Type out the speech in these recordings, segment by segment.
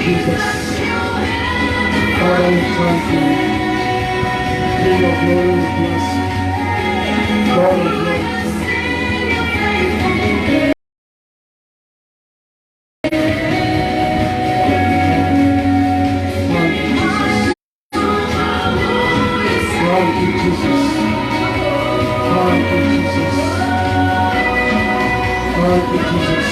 Jesus. Father, we thank you. King of glory, we bless you. God of glory, thank you, Jesus. Thank you, Jesus. Thank you, Jesus. Thank you, Jesus.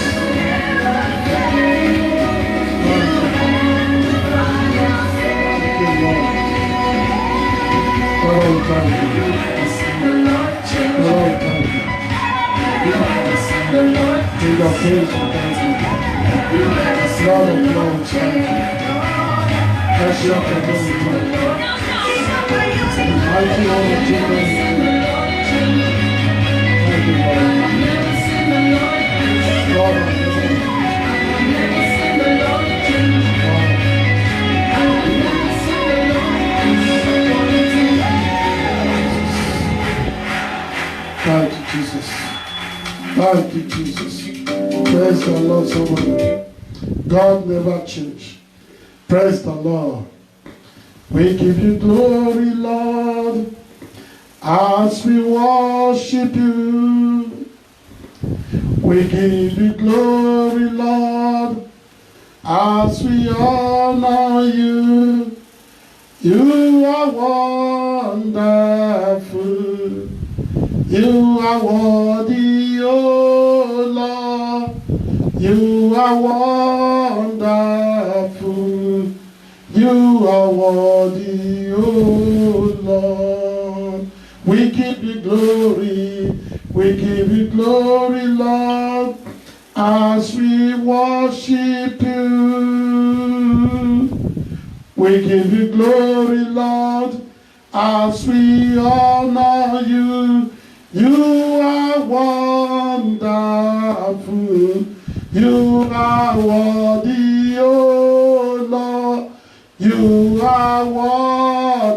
King of kings, thank you. Lord of lords, thank you. Blessed of the Lord, thank you. Mighty Lord of Jesus, thank you, Lord. Lord of lords, thank you, Jesus. Thank you, Jesus. Praise the Lord, somebody. God never changed. Praise the Lord. We give you glory, Lord, as we worship you. We give you glory, Lord, as we honor you. You are wonderful. You are worthy, oh Lord. You are wonderful. You are worthy, oh Lord. We give you glory. We give you glory, Lord, as we worship you. We give you glory, Lord, as we honor you. You are wonderful. You are worthy, oh Lord. You are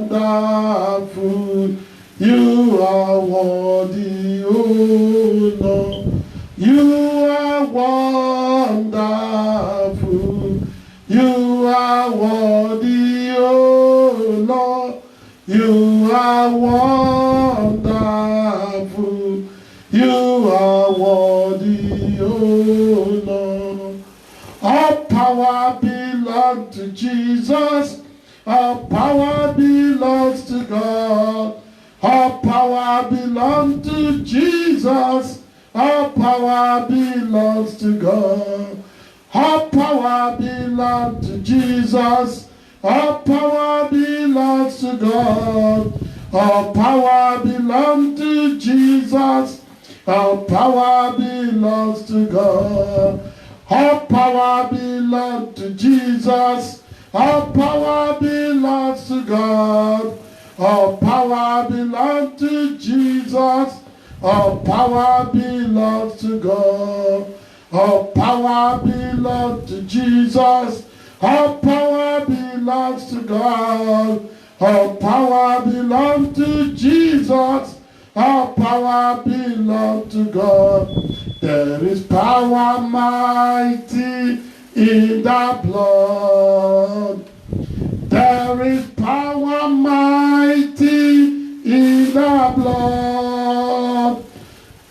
wonderful. You are worthy, oh Lord. You are wonderful. You are worthy, oh Lord. You are wonderful. You are worthy, oh Lord. All power belongs to Jesus. All power belongs to God. All power belongs to Jesus. All power belongs to God. All power belongs to Jesus. All power belongs to God. All power belongs to Jesus. All power belongs to God. All power belongs to Jesus. All power belongs to God. All power belongs to Jesus. All power belongs to God. All power belongs to Jesus. All power belongs to God. All power belongs to Jesus. All power belongs to God. There is power mighty in the blood. There is power mighty in the blood.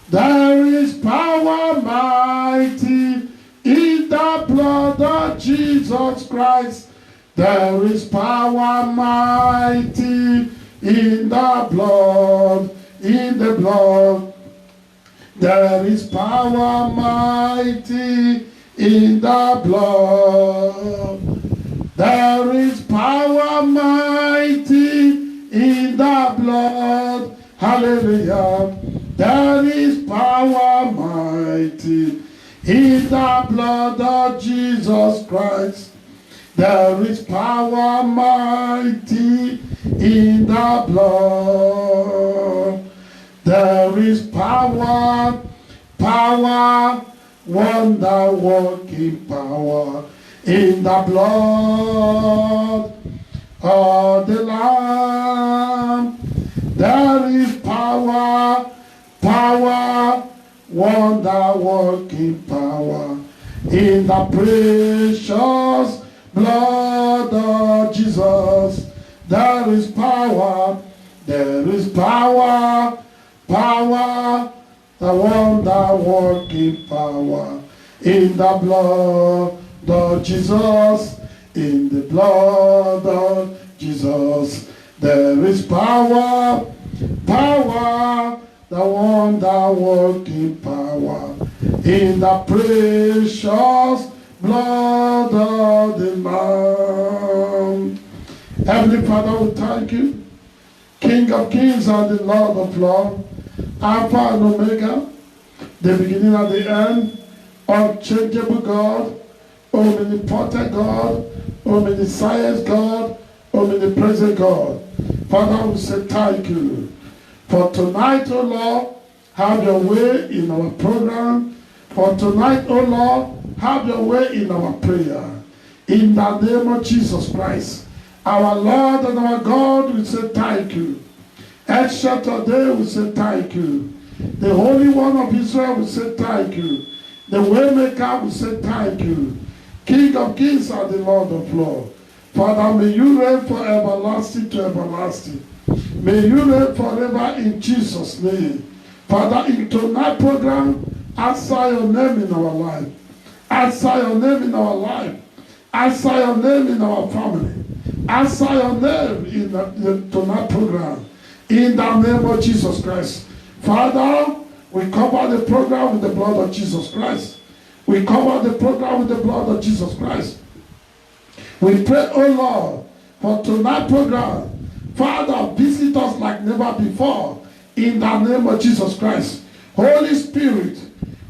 There is power mighty in the blood of Jesus Christ. There is power mighty in the blood, in the blood. There is power mighty in the blood. There is power mighty in the blood. Hallelujah. There is power mighty in the blood of Jesus Christ. There is power mighty in the blood. There is power, wonder-working power in the blood of the Lamb. There is power, wonder-working power in the precious blood of Jesus. There is power, there is power, power, the wonder-working power in the blood of Jesus, in the blood of Jesus. There is power, power, the wonder-working power in the precious blood of the Lamb. Heavenly Father, we thank you, King of kings and the Lord of lords, Alpha and Omega, the beginning and the end, unchangeable God, omnipotent God, omniscient God, omnipresent God. Father, we say thank you. For tonight, O Lord, have your way in our program. For tonight, O Lord, have your way in our prayer. In the name of Jesus Christ, our Lord and our God, we say thank you. El Shaddai, we say thank you. The Holy One of Israel, we say thank you. The Waymaker, we say thank you. King of kings and the Lord of lords. Father, may you reign from everlasting to everlasting. May you reign forever in Jesus' name. Father, in tonight's program, answer your name in our life. Answer your name in our life. Answer your name in our family. Answer your name in the tonight's program. In the name of Jesus Christ. Father, we cover the program with the blood of Jesus Christ. We cover the program with the blood of Jesus Christ. We pray, oh Lord, for tonight's program. Father, visit us like never before. In the name of Jesus Christ. Holy Spirit,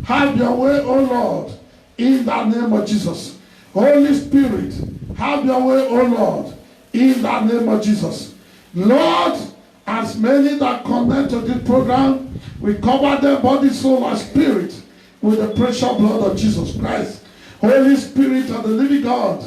have your way, oh Lord. In the name of Jesus. Holy Spirit, have your way, oh Lord. In the name of Jesus. Lord, as many that connect to this program, we cover their body, soul, and spirit with the precious blood of Jesus Christ. Holy Spirit of the living God,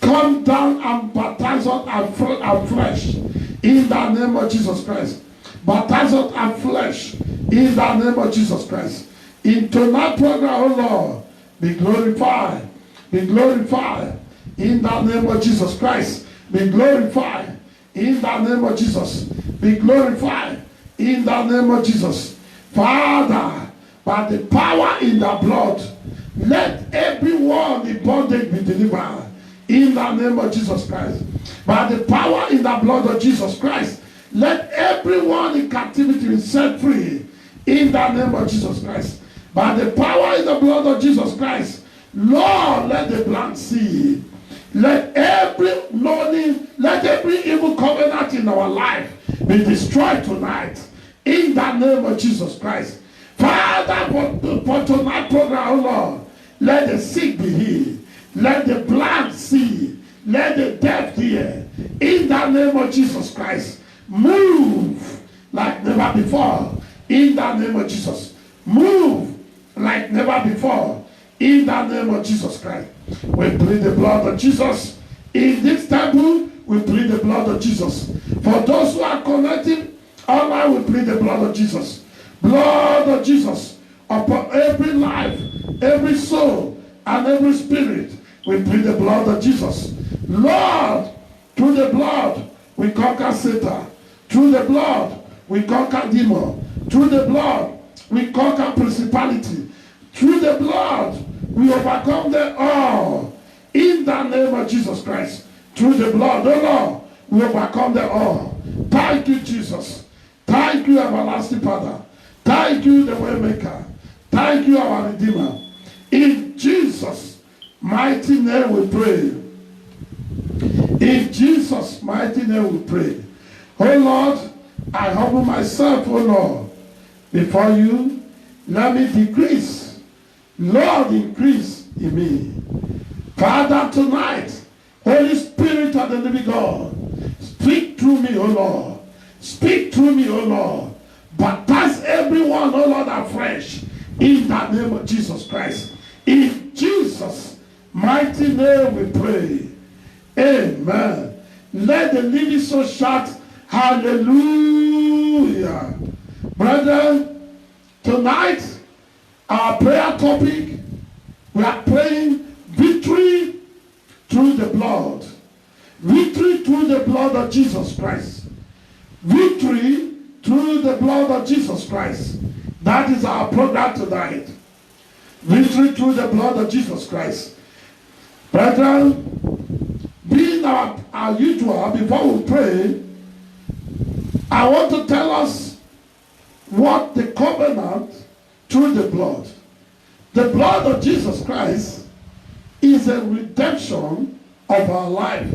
come down and baptize us afresh in the name of Jesus Christ. Baptize us afresh in the name of Jesus Christ. In tonight's program, oh Lord, be glorified. Be glorified in the name of Jesus Christ. Be glorified in the name of Jesus. Be glorified in the name of Jesus. Father, by the power in the blood, let everyone in bondage be delivered in the name of Jesus Christ. By the power in the blood of Jesus Christ, let everyone in captivity be set free in the name of Jesus Christ. By the power in the blood of Jesus Christ, Lord, let the blind see. Let every evil covenant in our life be destroyed tonight in the name of Jesus Christ. Father, for tonight's program, oh Lord, let the sick be healed. Let the blind see. Let the deaf hear. In the name of Jesus Christ, move like never before. In the name of Jesus, move like never before. In the name of Jesus Christ, we plead the blood of Jesus. In this temple, we plead the blood of Jesus. For those who are connected online, we plead the blood of Jesus. Blood of Jesus upon every life, every soul, and every spirit. We plead the blood of Jesus. Lord, through the blood, we conquer Satan. Through the blood, we conquer demon. Through the blood, we conquer principality. Through the blood, we overcome them all. In the name of Jesus Christ. Through the blood, oh Lord, we overcome them all. Thank you, Jesus. Thank you, everlasting Father. Thank you, the Waymaker. Thank you, our Redeemer. In Jesus' mighty name we pray. In Jesus' mighty name we pray. Oh Lord, I humble myself, oh Lord, before you. Let me decrease. Lord, increase in me. Father, tonight, Holy Spirit of the living God, speak through me, O Lord. Speak through me, O Lord. Baptize everyone, O Lord, afresh in the name of Jesus Christ. In Jesus' mighty name we pray. Amen. Let the living soul shout, hallelujah. Brethren, tonight, our prayer topic, we are praying victory through the blood. Victory through the blood of Jesus Christ. Victory through the blood of Jesus Christ. That is our program tonight. Victory through the blood of Jesus Christ. Brethren, being our usual, before we pray, I want to tell us what the covenant through the blood. The blood of Jesus Christ is a redemption of our life.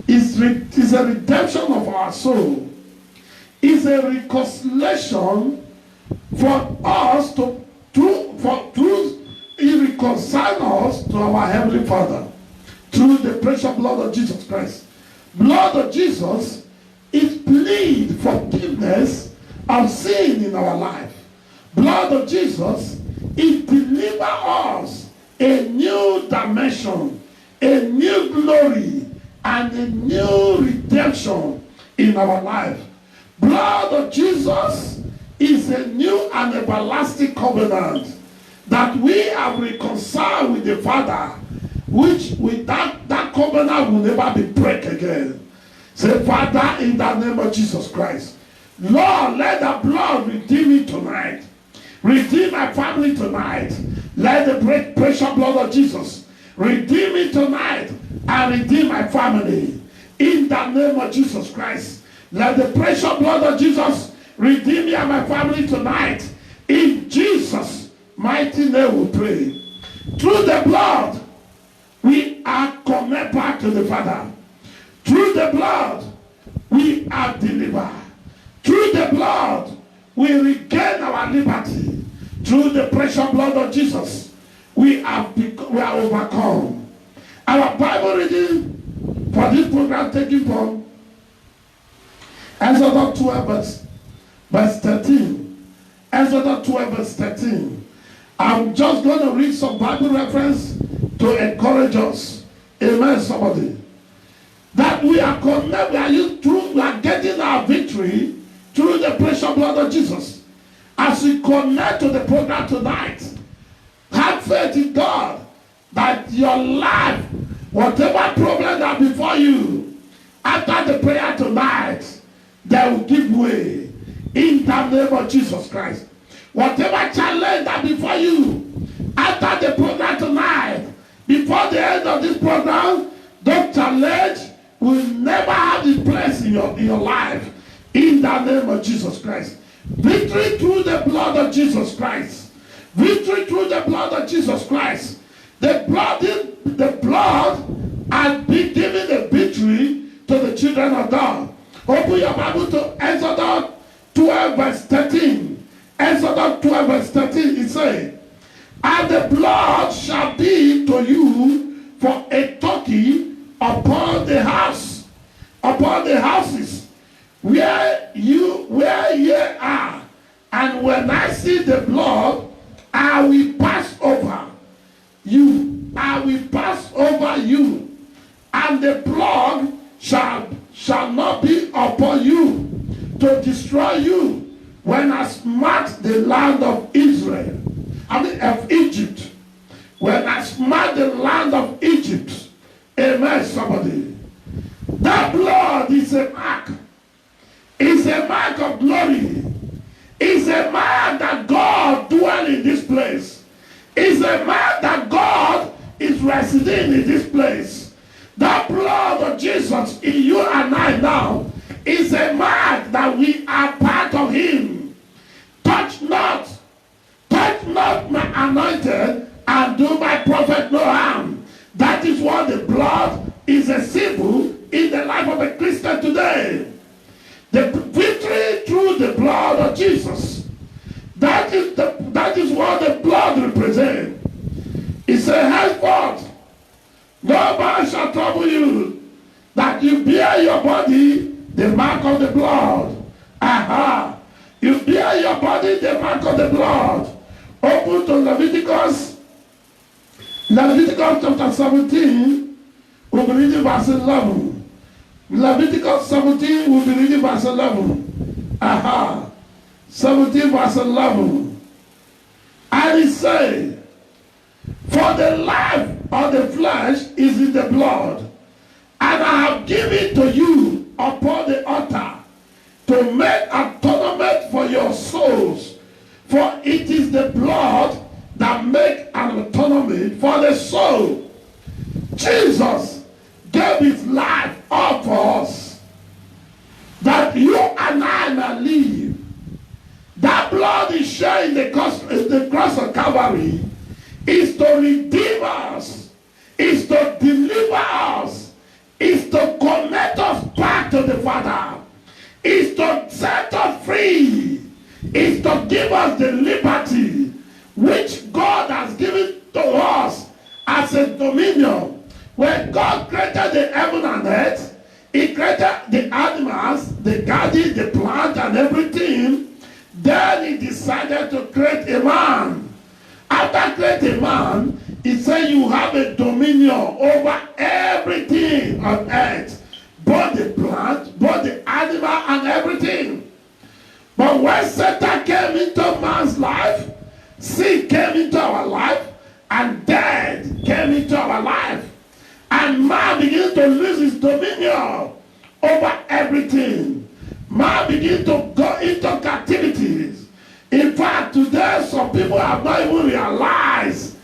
It's a redemption of our soul. It's a reconciliation for us He reconciled us to our Heavenly Father through the precious blood of Jesus Christ. Blood of Jesus is plead forgiveness of sin in our life. Blood of Jesus is deliver us a new dimension, a new glory, and a new redemption in our life. Blood of Jesus is a new and everlasting covenant that we have reconciled with the Father, which with that covenant will never be break again. Say, Father, in the name of Jesus Christ, Lord, let the blood redeem me tonight. Redeem my family tonight. Let the precious blood of Jesus redeem me tonight and redeem my family. In the name of Jesus Christ, let the precious blood of Jesus redeem me and my family tonight. In Jesus' mighty name we pray. Through the blood, we are connected back to the Father. Through the blood, we are delivered. Through the blood, we regain our liberty. Through the precious blood of Jesus, we are overcome. Our Bible reading for this program taking from Exodus 12 verse 13. Exodus 12 verse 13. I'm just going to read some Bible reference to encourage us. Amen, somebody. That we are connected, we are getting our victory through the precious blood of Jesus. As we connect to the program tonight, have faith in God that your life, whatever problem that before you, after the prayer tonight, they will give way in the name of Jesus Christ. Whatever challenge that before you, after the program tonight, before the end of this program, that challenge will never have its place in your life. In the name of Jesus Christ. Victory through the blood of Jesus Christ. Victory through the blood of Jesus Christ. The blood has been given a victory to the children of God. Open your Bible to Exodus 12 verse 13. Exodus 12 verse 13, it says, and the blood shall be to you for a token upon the house, upon the houses where ye are, and when I see the blood, I will pass over you. I will pass over you, and the blood shall not be upon you to destroy you when I smite the land of Israel, of Egypt. When I smite the land of Egypt. Amen, somebody. That blood is a mark. It's a mark of glory. It's a mark that God dwells in this place. It's a mark that God is residing in this place. That blood of Jesus in you and I now is a mark that we are part of Him. Touch not my anointed, and do my prophet no harm. That is what the blood is a symbol in the life of a Christian today. The victory through the blood of Jesus. That is what the blood represents. It says, henceforth, no man shall trouble you, that you bear your body the mark of the blood. Aha! You bear your body the mark of the blood. Open to Leviticus chapter 17, we'll be reading verse 11. Leviticus 17, we'll be reading verse 11. Aha. 17 verse 11. And he said, for the life of the flesh is in the blood. And I have given to you upon the altar to make atonement for your souls. For it is the blood that makes an atonement for the soul. Jesus gave his life up for us, that you and I may live. That blood is shed in the cross of Calvary is to redeem us, is to deliver us, is to connect us back to the Father, is to set us free, is to give us the liberty which God has given to us as a dominion. When God created the heaven and earth, he created the animals, the garden, the plant, and everything. Then he decided to create a man. After creating a man, he said you have a dominion over everything on earth, both the plant, both the animal, and everything. But when Satan came into man's life, sin came into our life, and death came into our life. And man began to lose his dominion over everything. Man began to go into captivities. In fact, today some people have not even realized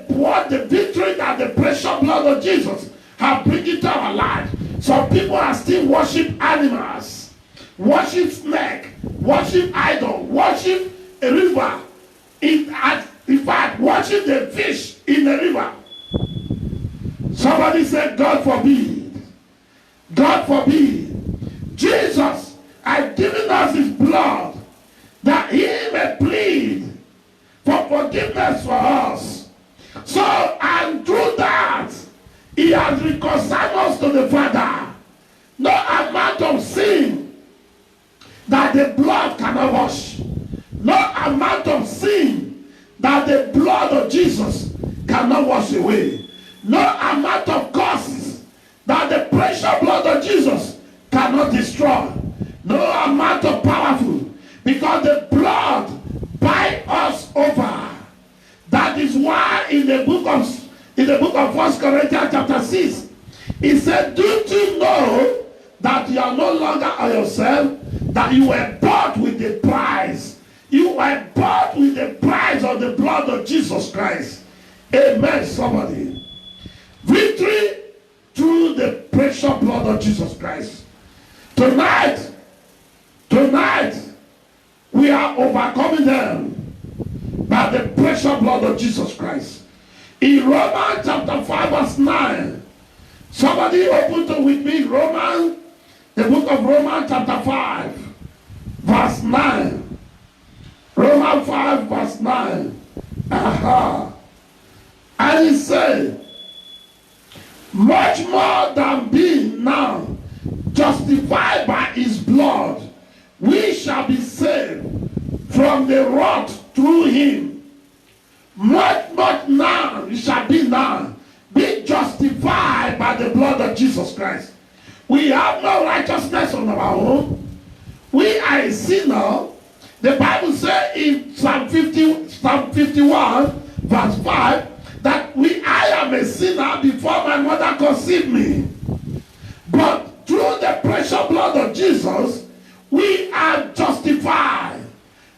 what the victory that the precious blood of Jesus have brought into our life. Some people are still worship animals, worship snake, worship idol, worship a river. In fact, worship the fish in the river. Somebody said, God forbid. God forbid. Jesus has given us his blood that he may plead for forgiveness for us. So, and through that, he has reconciled us to the Father. No amount of sin that the blood cannot wash. No amount of sin that the blood of Jesus cannot wash away. No amount of curses that the precious blood of Jesus cannot destroy. No amount of powerful, because the blood buys us over. That is why in the book of 1 Corinthians chapter 6, he said, "Don't you know that you are no longer on yourself, that you were bought with the price? You were bought with the price of the blood of Jesus Christ." Amen, somebody. Victory through the precious blood of Jesus Christ. Tonight, we are overcoming them by the precious blood of Jesus Christ. In Romans chapter 5 verse 9, somebody open with me the book of Romans chapter 5 verse 9. Romans 5 verse 9. And he said, much more than being now justified by his blood, we shall be saved from the wrath through him. Much now, we shall be now, be justified by the blood of Jesus Christ. We have no righteousness on our own. We are a sinner. The Bible says in Psalm 51 verse 5, that I am a sinner before my mother conceived me. But through the precious blood of Jesus, we are justified.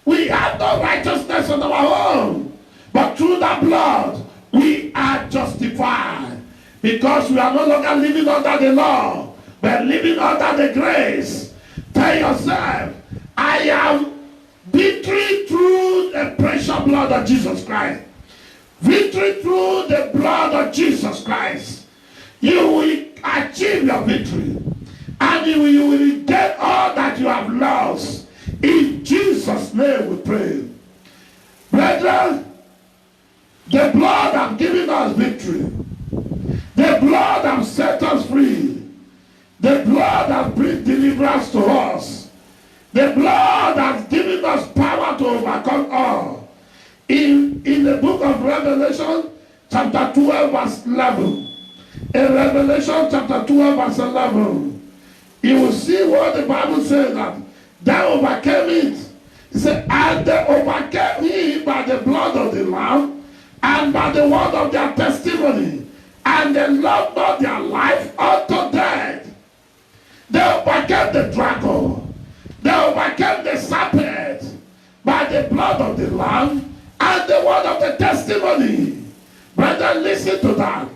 We have no righteousness on our own. But through the blood, we are justified. Because we are no longer living under the law, but living under the grace. Tell yourself, I am victory through the precious blood of Jesus Christ. Victory through the blood of Jesus Christ. You will achieve your victory. And you will get all that you have lost. In Jesus' name we pray. Brethren, the blood has given us victory. The blood has set us free. The blood has brought deliverance to us. The blood has given us power to overcome all. In the book of Revelation, chapter 12, verse 11. In Revelation, chapter 12, verse 11, you will see what the Bible says, that they overcame it. It said, and they overcame him by the blood of the Lamb and by the word of their testimony. and they loved not their life unto death. They overcame the dragon. They overcame the serpent by the blood of the Lamb and the word of the testimony. Brethren, listen to that.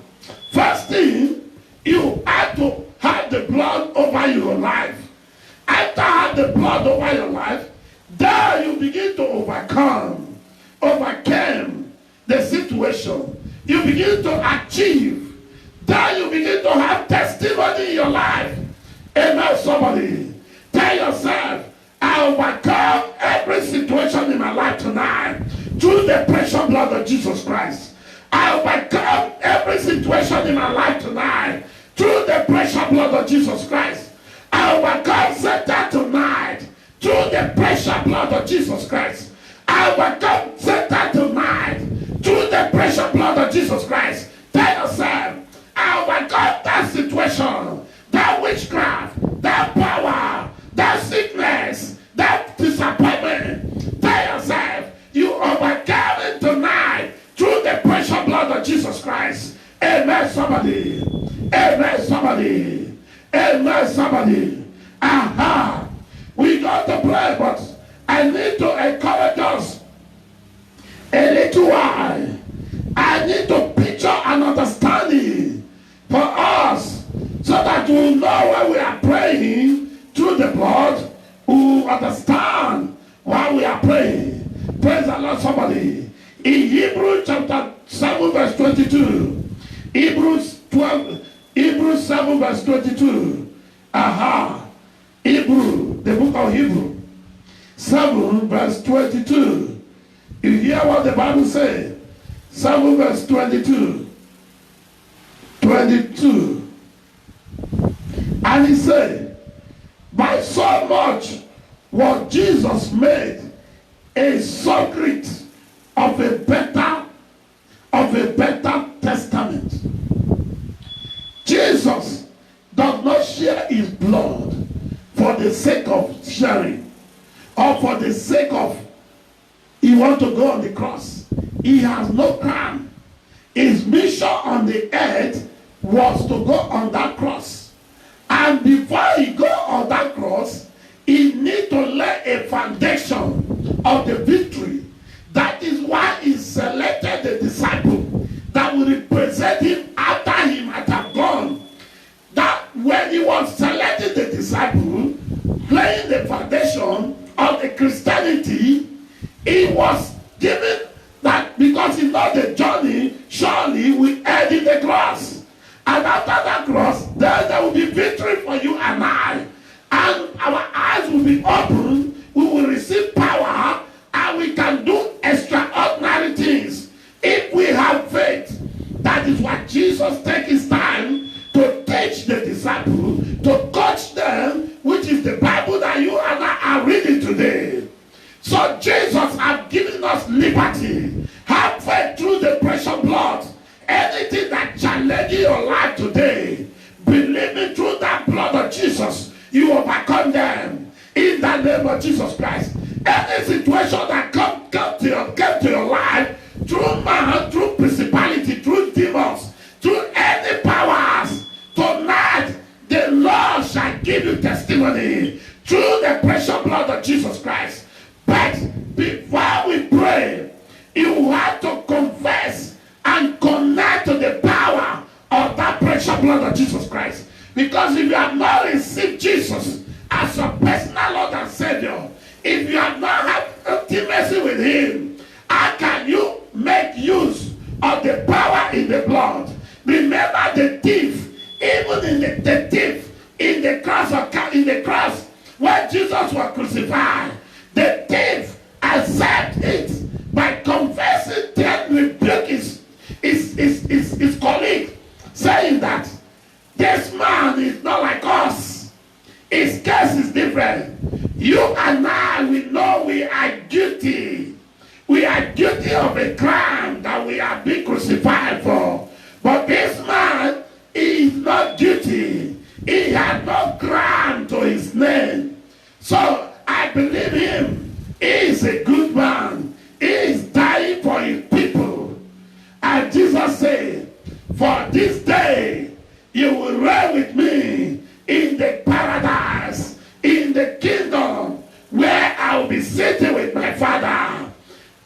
First thing, you have to have the blood over your life. After have the blood over your life, there you begin to overcome the situation. You begin to achieve. There you begin to have testimony in your life. Amen, somebody. Tell yourself, I overcome every situation in my life tonight through the precious blood of Jesus Christ. I overcome every situation in my life tonight through the precious blood of Jesus Christ. I overcome Satan tonight through the precious blood of Jesus Christ. I overcome Satan tonight through the precious blood of Jesus Christ. Tell yourself, I overcome that situation, that witchcraft, that power, that sickness, that disappointment. Tell yourself, you overcome it tonight through the precious blood of Jesus Christ. Amen, somebody. Amen, somebody. Amen, somebody. Aha. We got to pray, but I need to encourage us a little while. I need to picture an understanding for us so that we will know when we are praying through the blood, we will understand why we are praying. Praise the Lord, somebody. In Hebrews chapter 7 verse 22, Hebrews 7 verse 22, aha, Hebrew, the book of Hebrew, 7 verse 22. You hear what the Bible says? 7 verse 22. And he said, by so much was Jesus made a subject of a better testament. Jesus does not share his blood for the sake of sharing or for the sake of he want to go on the cross. He has no crown. His mission on the earth was to go on that cross. And before he go on that cross, he need to lay a foundation of the victory. That is why he selected the disciple that will represent him after he might have gone. That when he was selecting the disciple, laying the foundation of the Christianity, he was given that because he knows the journey, surely we end in the cross. And after that cross, there will be victory for you and I. And our eyes will be opened, we will receive power, and we can do extraordinary things if we have faith. That is why Jesus takes his time to teach the disciples, to coach them, which is the Bible that you and I are reading today. So Jesus has given us liberty. Have faith through the precious blood. Anything that challenges your life today, believe me, through that blood of Jesus, you overcome them in the name of Jesus Christ. Any situation that came to your life through man, through principality, through demons, through any powers, tonight the Lord shall give you testimony through the precious blood of Jesus Christ. But before we pray, you have to confess and connect to the power of that precious blood of Jesus Christ. Because if you have not received Jesus as your personal Lord and Savior, if you have not had intimacy with him, how can you make use of the power in the blood? Remember the thief, even in the thief in the cross where Jesus was crucified, the thief accepted it by confessing, then rebuke his colleague, saying that this man is not like us. His case is different. You and I, we know we are guilty. We are guilty of a crime that we are being crucified for. But this man is not guilty. He had no crime to his name. So I believe him. He is a good man. He is dying for his people. And Jesus said, for this day sitting with my Father.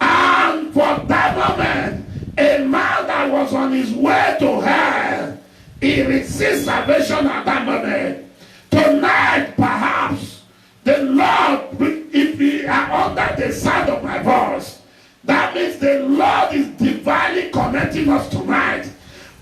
And for that moment, a man that was on his way to hell, he received salvation at that moment. Tonight, perhaps, the Lord, if we are under the sound of my voice, that means the Lord is divinely connecting us tonight.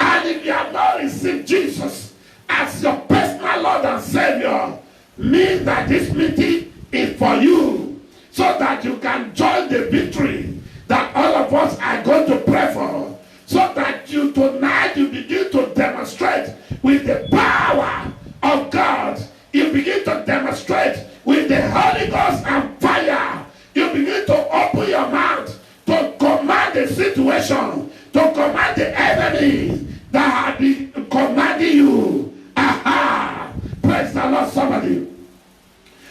And if you have not received Jesus as your personal Lord and Savior, means that this meeting is for you, so that you can join the victory that all of us are going to pray for, so that you tonight you begin to demonstrate with the power of God. You begin to demonstrate with the Holy Ghost and fire. You begin to open your mouth to command the situation, to command the enemy that have been commanding you. Aha! Praise the Lord, somebody.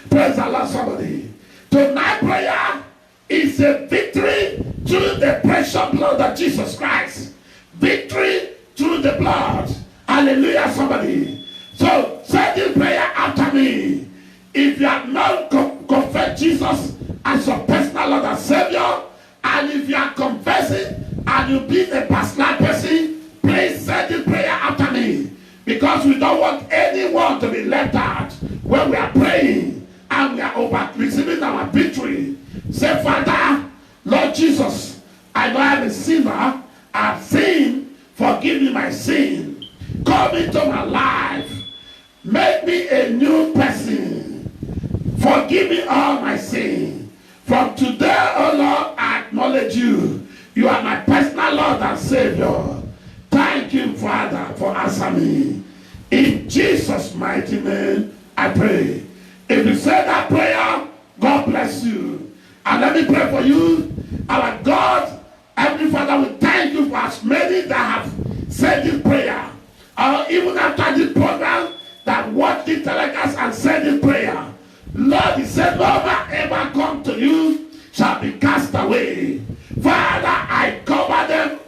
Praise the Lord, somebody. Tonight prayer is a victory through the precious blood of Jesus Christ. Victory through the blood. Hallelujah, somebody. So say this prayer after me. If you have not confessed Jesus as your personal Lord and Savior, and if you are confessing and you be a personal person, please say this prayer after me. Because we don't want anyone to be left out when we are praying and we are over receiving our victory. Say, Father, Lord Jesus, I know I'm a sinner. I've sinned. Forgive me my sin. Come into my life. Make me a new person. Forgive me all my sin. From today, oh Lord, I acknowledge you. You are my personal Lord and Savior. Thank you, Father, for answering me. In Jesus' mighty name, I pray. If you say that prayer, God bless you. And let me pray for you. Our God, Heavenly Father, we thank you for as many that have said this prayer. Even after this program, that watch the telecast and said this prayer. Lord, He said, no man ever come to you shall be cast away. Father, I cover them,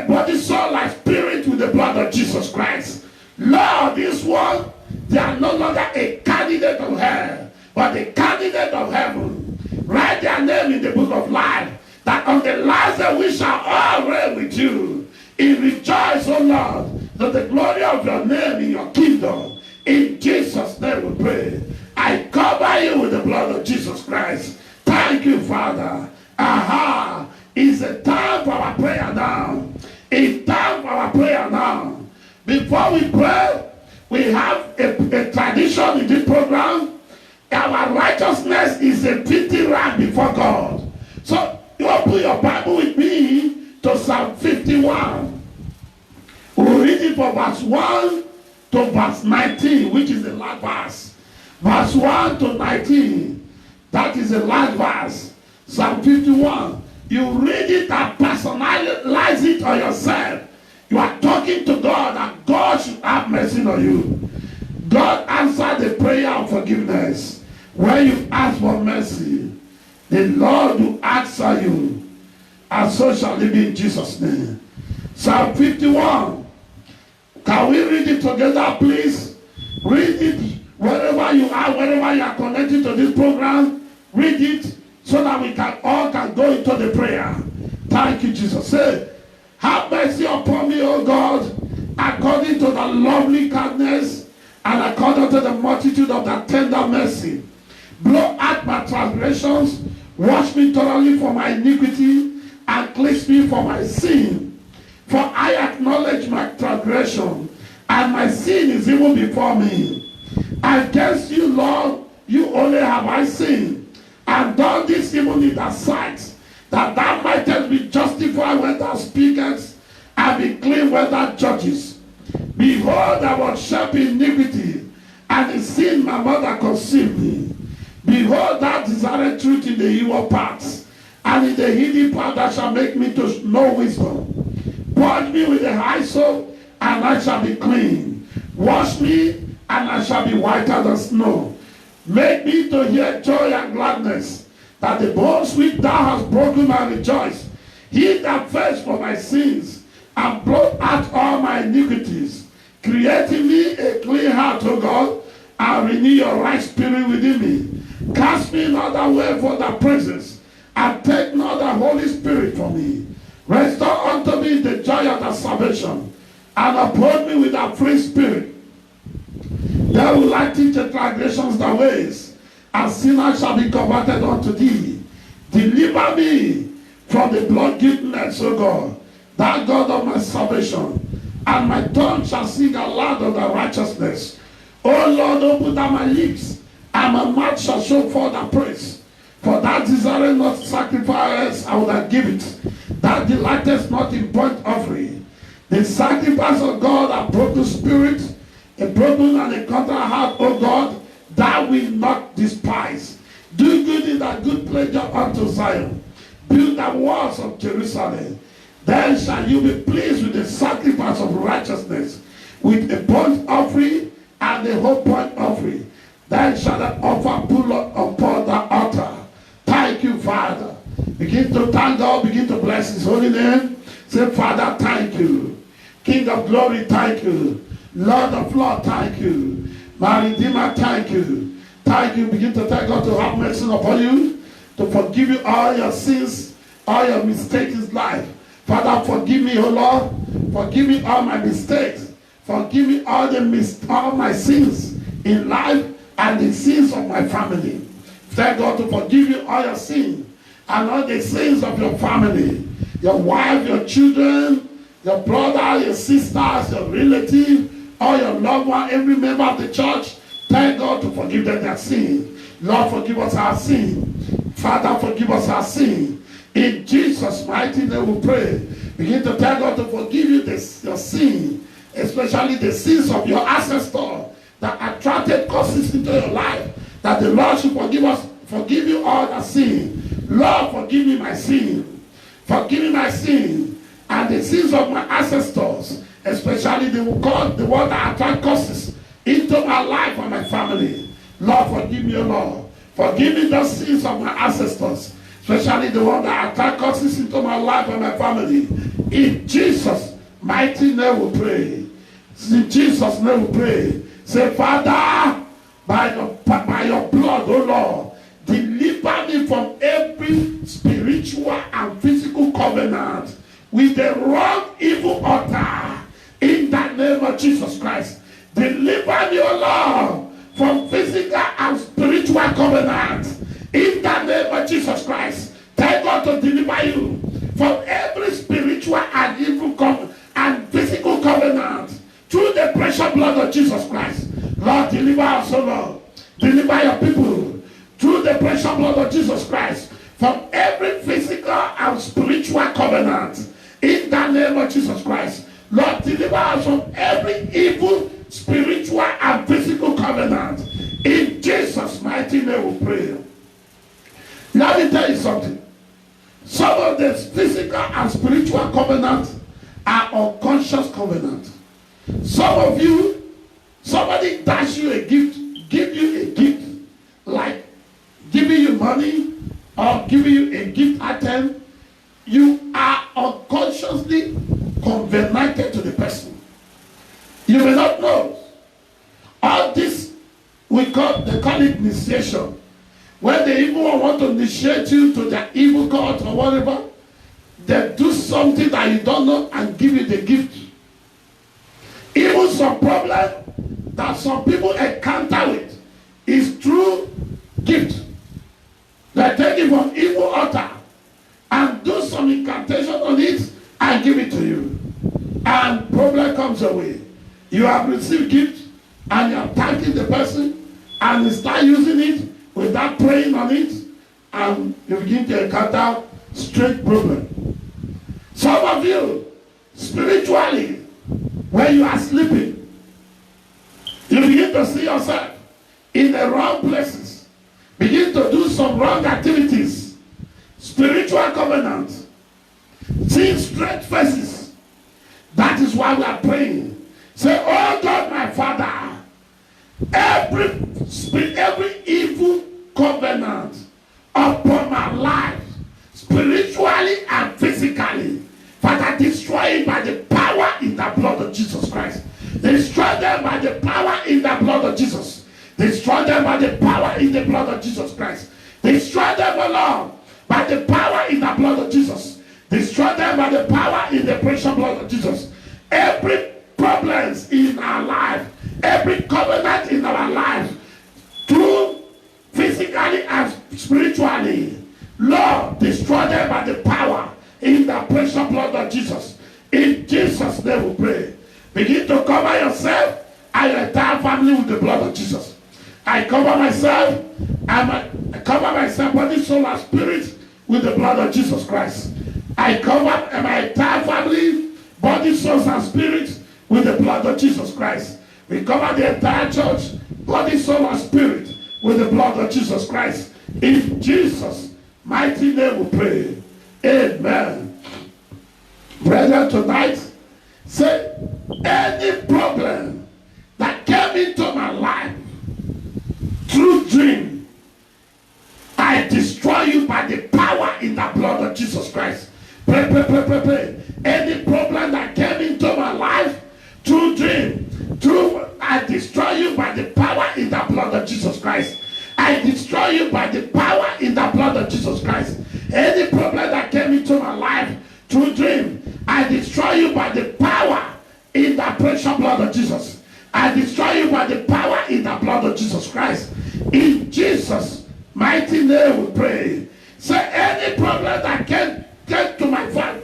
body, soul, and spirit with the blood of Jesus Christ. Lord, this one, they are no longer a candidate of hell, but a candidate of heaven. Write their name in the book of life, that on the last day we shall all reign with you. In rejoice, O Lord, to the glory of your name in your kingdom. In Jesus' name we pray. I cover you with the blood of Jesus Christ. Thank you, Father. Aha! It's a time for our prayer now. It's time for our prayer now. Before we pray, we have a tradition in this program. Our righteousness is a filthy rag before God. So you open your Bible with me to Psalm 51. We'll read it from verse 1 to verse 19, which is the last verse. Verse 1 to 19, that is the last verse. Psalm 51. You read it and personalize it on yourself. You are talking to God and God should have mercy on you. God answered the prayer of forgiveness. When you ask for mercy, the Lord will answer you. And so shall it be in Jesus' name. Psalm 51. Can we read it together, please? Read it wherever you are connected to this program. Read it so that we can all go into the prayer. Thank you, Jesus. Say, have mercy upon me, O God, according to the lovely kindness and according to the multitude of that tender mercy. Blot out my transgressions, wash me thoroughly from my iniquity, and cleanse me from my sin. For I acknowledge my transgression, and my sin is even before me. Against you, Lord, you only have I sinned, and done this even in thy sight, that thou mightest be justified when thou speakest, and be clean when thou judgest. Behold, I was shaped in iniquity, and in sin my mother conceived me. Behold, thou desirest truth in the evil parts, and in the hidden part thou shalt make me to know wisdom. Purge me with the hyssop, and I shall be clean. Wash me, and I shall be whiter than snow. Make me to hear joy and gladness, that the bones which thou hast broken may rejoice. He that first for my sins, and blot out all my iniquities. Create in me a clean heart, O God, and renew your right spirit within me. Cast me me not away from thy presence, and take not the Holy Spirit from me. Restore unto me the joy of thy salvation, and uphold me with thy free spirit. They will I teach the transgressions thy ways, and sinners shall be converted unto thee. Deliver me from the blood guiltiness, O God, thou God of my salvation, and my tongue shall sing aloud of thy righteousness. O Lord, open thou my lips, and my mouth shall show forth thy praise. For thou desirest not sacrifice, I would have give it. Thou delightest not in burnt offering. The sacrifice of God a broken spirit, a broken and a contrite heart, O God, thou wilt not despise. Do good in thy good pleasure unto Zion. Build the walls of Jerusalem. Then shall you be pleased with the sacrifice of righteousness, with a burnt offering and a whole burnt offering. Then shall the offer pull up upon the altar. Thank you, Father. Begin to thank God. Begin to bless his holy name. Say, Father, thank you. King of glory, thank you. Lord of Lord, thank you. My Redeemer, thank you. Thank you. Begin to thank God to have mercy upon you, to forgive you all your sins, all your mistakes in life. Father, forgive me, O Lord. Forgive me all my mistakes. Forgive me all my sins in life and the sins of my family. Thank God to forgive you all your sins and all the sins of your family, your wife, your children, your brother, your sisters, your relative, all your loved one, every member of the church. Thank God to forgive them their sin. Lord, forgive us our sin. Father, forgive us our sin. In Jesus' mighty name we pray. Begin to thank God to forgive you your sin, especially the sins of your ancestors that attracted causes into your life. That the Lord should forgive you all the sin. Lord, forgive me my sin. Forgive me my sin and the sins of my ancestors, especially the one that attract causes into my life and my family. Lord, forgive me, O Lord. Forgive me the sins of my ancestors, especially the one that attract causes into my life and my family. In Jesus' mighty name we pray. In Jesus' name we pray. Say, Father, by your blood, O Lord, deliver me from every spiritual and physical covenant with the wrong evil altar. In the name of Jesus Christ. Deliver me, O Lord, from physical and spiritual covenants. In the name of Jesus Christ. Thank God to deliver you from every spiritual and evil and physical covenant through the precious blood of Jesus Christ. Lord, deliver us, O Lord. Deliver your people through the precious blood of Jesus Christ from every physical and spiritual covenant. In the name of Jesus Christ. Lord, deliver us from every evil, spiritual, and physical covenant. In Jesus' mighty name we pray. Let me tell you something. Some of the physical and spiritual covenants are unconscious covenants. Some of you, somebody dash you a gift, give you a gift, like giving you money or giving you a gift item. You are unconsciously covenanted to the person. You may not know. All this, they call it initiation. When the evil one want to initiate you to their evil god or whatever, they do something that you don't know and give you the gift. Even some problem that some people encounter with is through gift. They take it from evil altar and do some incantation on it and give it to you. And problem comes away. You have received gift and you are thanking the person and you start using it without praying on it, and you begin to encounter strange problem. Some of you, spiritually, when you are sleeping, you begin to see yourself in the wrong places, begin to do some wrong activities, spiritual covenants, seeing straight faces. That is why we are praying. Say, oh God, my Father, every evil covenant upon my life, spiritually and physically, Father, destroy it by the power in the blood of Jesus Christ. Destroy them by the power in the blood of Jesus. Destroy them by the power in the blood of Jesus Christ. by the power in the blood of Jesus. Destroy them by the power in the precious blood of Jesus. Every problems in our life, every covenant in our life, through physically and spiritually, Lord, destroy them by the power in the precious blood of Jesus. In Jesus' name we pray. Begin to cover yourself and your entire family with the blood of Jesus. I cover myself, I cover myself, body, soul, and spirit with the blood of Jesus Christ. I cover my entire family, body, soul, and spirit with the blood of Jesus Christ. We cover the entire church, body, soul, and spirit with the blood of Jesus Christ. In Jesus' mighty name we pray. Amen. Brethren, tonight, say, any problem that came into my life through dream, I destroy you by the power in the blood of Jesus Christ. Pray, pray, pray, pray, pray. Any problem that came into my life through dream, I destroy you by the power in the blood of Jesus Christ. I destroy you by the power in the blood of Jesus Christ. Any problem that came into my life through dream, I destroy you by the power in the precious blood of Jesus. I destroy you by the power in the blood of Jesus Christ. In Jesus' mighty name we pray. Say, any problem that came to my family,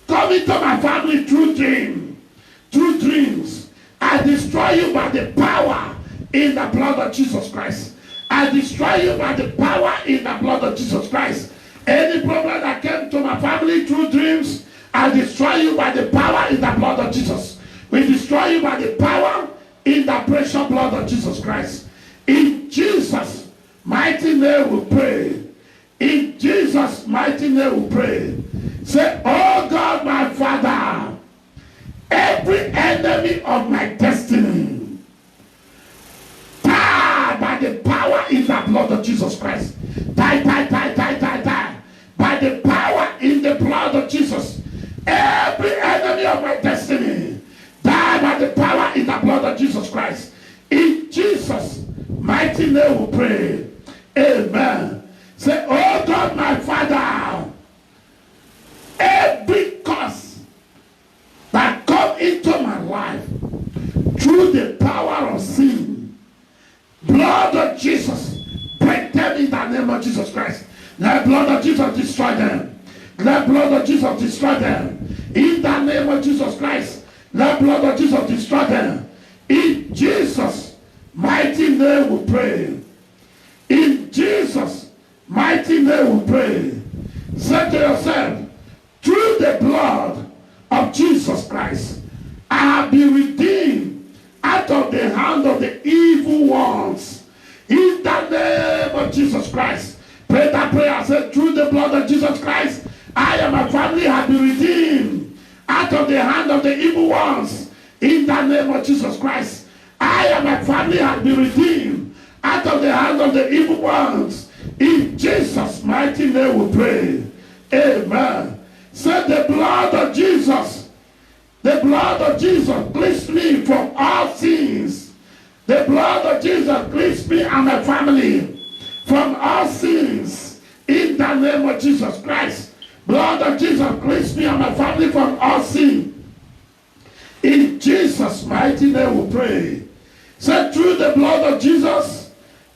come into my family through dreams, I destroy you by the power in the blood of Jesus Christ. I destroy you by the power in the blood of Jesus Christ. Any problem that came to my family through dreams, I destroy you by the power in the blood of Jesus. We destroy you by the power in the precious blood of Jesus Christ. In Jesus' mighty name we pray. In Jesus' mighty name we pray. Say, oh God, my Father, every enemy of my destiny, die by the power in the blood of Jesus Christ. Die, die, die, die, die, die. By the power in the blood of Jesus. Every enemy of my destiny, die by the power in the blood of Jesus Christ. In Jesus' mighty name we pray. Amen. Say, oh God, my Father, every curse that come into my life through the power of sin, blood of Jesus, break them in the name of Jesus Christ. Let blood of Jesus destroy them. Let blood of Jesus destroy them. In the name of Jesus Christ, let blood of Jesus destroy them. In Jesus' mighty name we pray. In Jesus' mighty name we pray. Say to yourself, through the blood of Jesus Christ, I have been redeemed out of the hand of the evil ones. In the name of Jesus Christ, pray that prayer. Say, through the blood of Jesus Christ, I and my family have been redeemed out of the hand of the evil ones. In the name of Jesus Christ, I and my family have been redeemed out of the hand of the evil ones. In Jesus' mighty name we pray. Amen. Say, the blood of Jesus, the blood of Jesus cleanse me from all sins. The blood of Jesus cleanse me and my family from all sins. In the name of Jesus Christ, blood of Jesus cleanse me and my family from all sin. In Jesus' mighty name we pray. Say, through the blood of Jesus,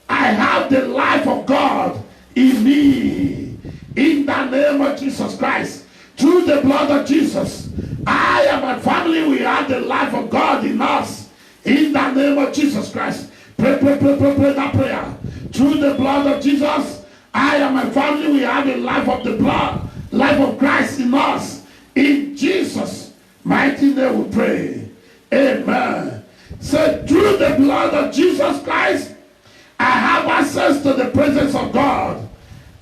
I have the life of God in me. In the name of Jesus Christ, through the blood of Jesus, I and my family, we have the life of God in us. In the name of Jesus Christ, pray, pray, pray, pray, pray that prayer. Through the blood of Jesus, I and my family, we have the life of the blood, life of Christ in us. In Jesus' mighty name we pray. Amen. So through the blood of Jesus Christ, I have access to the presence of God.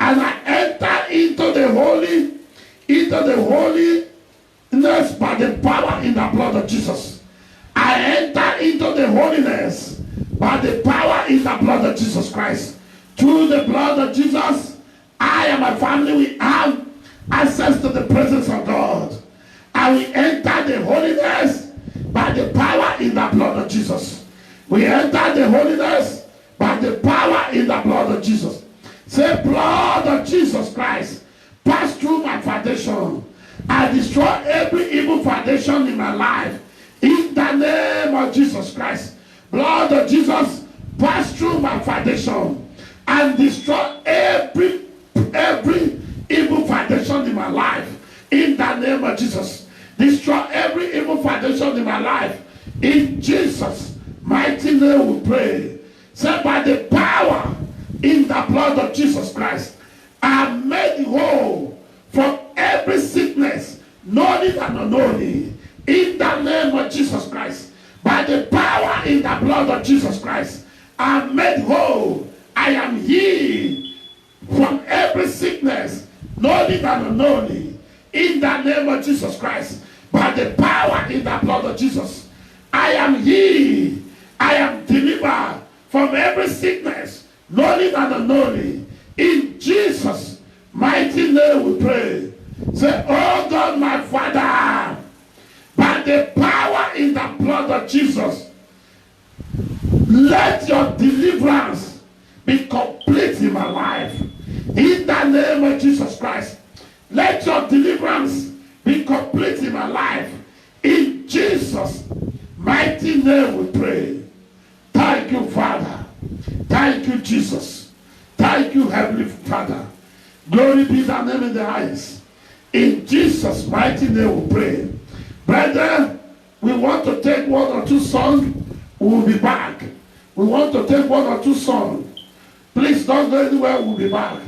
And I enter into the holiness by the power in the blood of Jesus. I enter into the holiness by the power in the blood of Jesus Christ. Through the blood of Jesus, I and my family, we have access to the presence of God. And we enter the holiness by the power in the blood of Jesus. We enter the holiness by the power in the blood of Jesus. Say, blood of Jesus Christ, through my foundation. I destroy every evil foundation in my life. In the name of Jesus Christ. Blood of Jesus, pass through my foundation and destroy every evil foundation in my life. In the name of Jesus. Destroy every evil foundation in my life. In Jesus' mighty name we pray. Say, by the power in the blood of Jesus Christ, I am made whole from every sickness, knowingly and unknowingly. In the name of Jesus Christ, by the power in the blood of Jesus Christ, I am made whole. I am healed from every sickness, knowingly and unknowingly. In the name of Jesus Christ, by the power in the blood of Jesus, I am healed. I am delivered from every sickness, knowingly and unknowingly. In Jesus' mighty name we pray. Say, oh God, my Father, by the power in the blood of Jesus, let your deliverance be complete in my life. In the name of Jesus Christ, let your deliverance be complete in my life. In Jesus' mighty name we pray. Thank you, Father. Thank you, Jesus. Thank you, Heavenly Father. Glory be thy name in the highest. In Jesus' mighty name we pray. Brethren, we want to take one or two songs. We will be back. We want to take one or two songs. Please don't go anywhere. We'll be back.